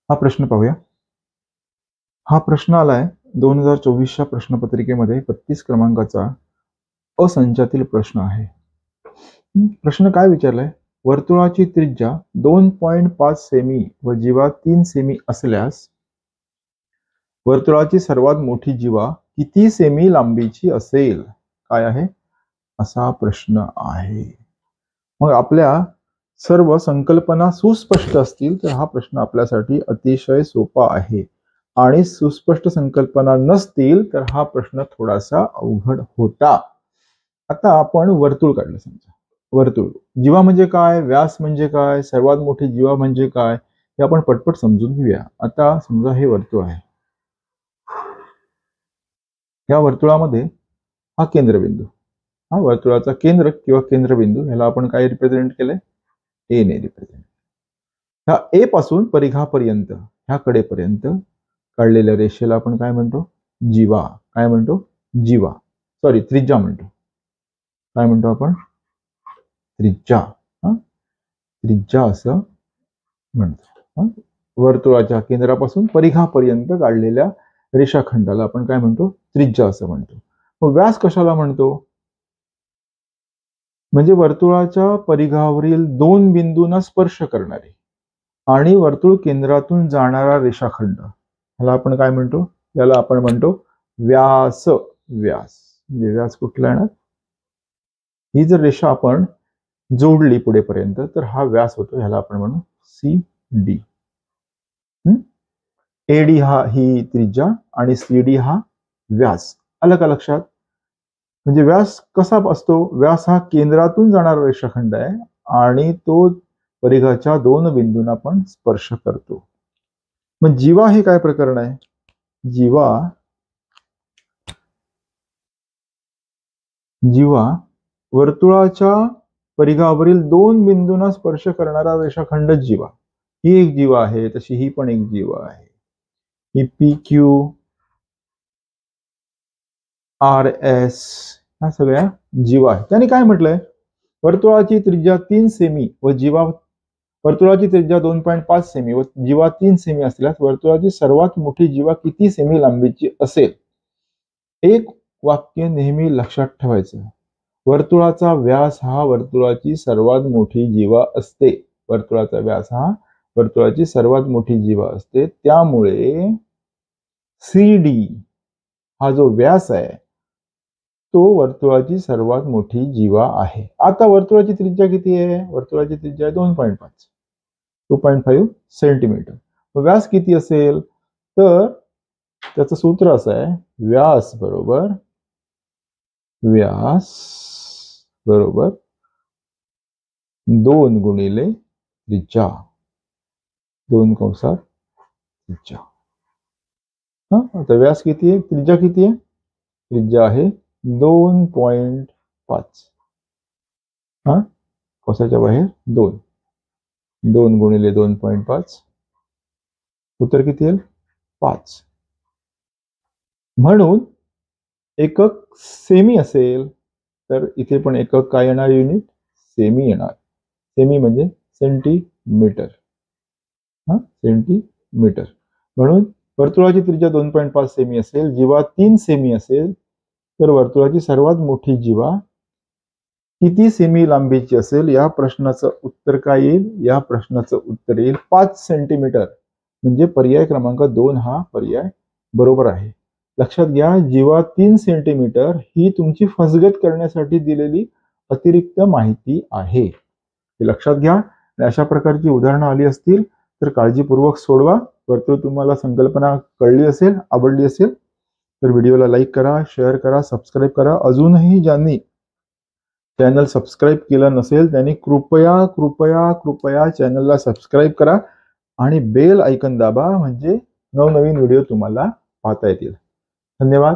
हा प्रश्न पाहूया. हा प्रश्न आलाय 2024च्या प्रश्नपत्रिकेमध्ये 32 क्रमांकाचा असंख्यातील प्रश्न आहे. प्रश्न काय विचारलाय? वर्तुळाची त्रिज्या 2.5 सेमी व जीवा 3 सेमी असल्यास वर्तुळाची सर्वात मोठी जीवा किती सेमी लांबीची असेल? काय आहे? असा प्रश्न आहे. मग आपल्या सर्व संकल्पना सुस्पष्ट असतील तर हा प्रश्न आपल्यासाठी अतिशय सोपा आहे, आणि सुस्पष्ट संकल्पना नसतील तर हा प्रश्न थोडासा अवघड होता. आता आपण वर्तुळ काढलं. समजा वर्तुळ, जीवा म्हणजे काय, व्यास म्हणजे काय, सर्वात मोठी जीवा म्हणजे काय, हे आपण पटपट समजून घेऊया. आता समजा हे वर्तुळ आहे. या वर्तुळामध्ये हा केंद्रबिंदू, हा वर्तुळाचा केंद्र किंवा केंद्रबिंदू, ह्याला आपण काय रिप्रेझेंट केलंय? ए ने रिप्रेझेंट. ह्या ए पासून परिघापर्यंत, ह्या कडेपर्यंत काढलेल्या रेषेला आपण काय म्हणतो? जीवा. काय म्हणतो? जीवा. सॉरी, त्रिज्या म्हणतो. काय म्हणतो आपण? त्रिज्या. त्रिज्या असं म्हणतो. वर्तुळाच्या केंद्रापासून परिघापर्यंत काढलेल्या रेषाखंडाला आपण काय म्हणतो? त्रिज्या असं म्हणतो. मग व्यास कशाला म्हणतो? म्हणजे वर्तुळाच्या परिघावरील दोन बिंदूंना स्पर्श करणारे आणि वर्तुळ केंद्रातून जाणारा रेषाखंड, ह्याला आपण काय म्हणतो? याला आपण म्हणतो व्यास. व्यास म्हणजे व्यास कुठला येणार? ही जर रेषा आपण जोडली पुढेपर्यंत तर हा व्यास होतो, ह्याला आपण म्हणू सी डी. एडी हा ही त्रिज्या आणि सी डी हा व्यास. आलं का लक्षात? म्हणजे व्यास कसा असतो? व्यास हा केंद्रातून जाणारा रेषाखंड आहे आणि तो परिघाच्या दोन बिंदूंना पण स्पर्श करतो. मग जीवा हे काय प्रकरण आहे? जीवा वर्तुळाच्या परिघावरील दोन बिंदूंना स्पर्श करणारा रेषाखंड जीवा. ही एक जीवा आहे, तशी ही पण एक जीवा आहे. ही पी क्यू आर एस ह्या सगळ्या जीवा आहेत. त्यांनी काय म्हटलंय? वर्तुळाची त्रिज्या 3 सेमी व जीवा, वर्तुळाची त्रिज्या 2.5 सेमी व जीवा 3 सेमी असल्यास वर्तुळाची सर्वात मोठी जीवा किती सेमी लांबीची असेल? एक वाक्य नेहमी लक्षात ठेवायचं. वर्तुळाचा व्यास हा वर्तुळाची सर्वात मोठी जीवा असते. वर्तुळाचा व्यास हा वर्तुळाची सर्वात मोठी जीवा असते. त्यामुळे सी डी हा जो व्यास आहे तो वर्तुळाची सर्वात मोठी जीवा आहे. आता वर्तुळाची त्रिज्या किती आहे? वर्तुळाची त्रिज्या 2.5 सेंटीमीटर. व्यास किती असेल? तर त्याचं सूत्र असं आहे, व्यास बरोबर 2 गुणिले त्रिज्या, 2 कंसात त्रिज्या. आता व्यास किती आहे? त्रिज्या किती आहे? त्रिज्या आहे 2.5. कंसाच्या बाहेर 2. 2 गुणिले 2.5, उत्तर किती येईल? 5. म्हणून एकक सेमी असेल तर इथे पण एकक काय येणार? युनिट सेमी येणार. सेमी म्हणजे सेंटीमीटर. सेंटीमीटर. म्हणून वर्तुळाची त्रिज्या 2.5 सेमी असेल, जीवा 3 सेमी असेल तर वर्तुळाची सर्वात मोठी जीवा किती सेमी लांबीची असेल? या प्रश्नाचं उत्तर काय येईल? या प्रश्नाचं उत्तर येईल 5 सेंटीमीटर. म्हणजे पर्याय क्रमांक 2 हा पर्याय बरोबर आहे. लक्षात घ्या, जीवा 3 सेंटीमीटर ही तुमची फसगत करण्यासाठी दिलेली अतिरिक्त माहिती आहे, हे लक्षात घ्या. अशा प्रकारची उदाहरणं आली असतील तर काळजीपूर्वक सोडवा. वर्तुळ तुम्हाला संकल्पना कळली असेल, आवडली असेल तर व्हिडिओला लाईक करा, शेअर करा, सबस्क्राईब करा. अजूनही ज्यांनी चॅनल सबस्क्राईब केलं नसेल त्यांनी कृपया कृपया कृपया चॅनलला सबस्क्राईब करा आणि बेल आयकॉन दाबा, म्हणजे नवनवीन व्हिडिओ तुम्हाला पाहता येतील. धन्यवाद.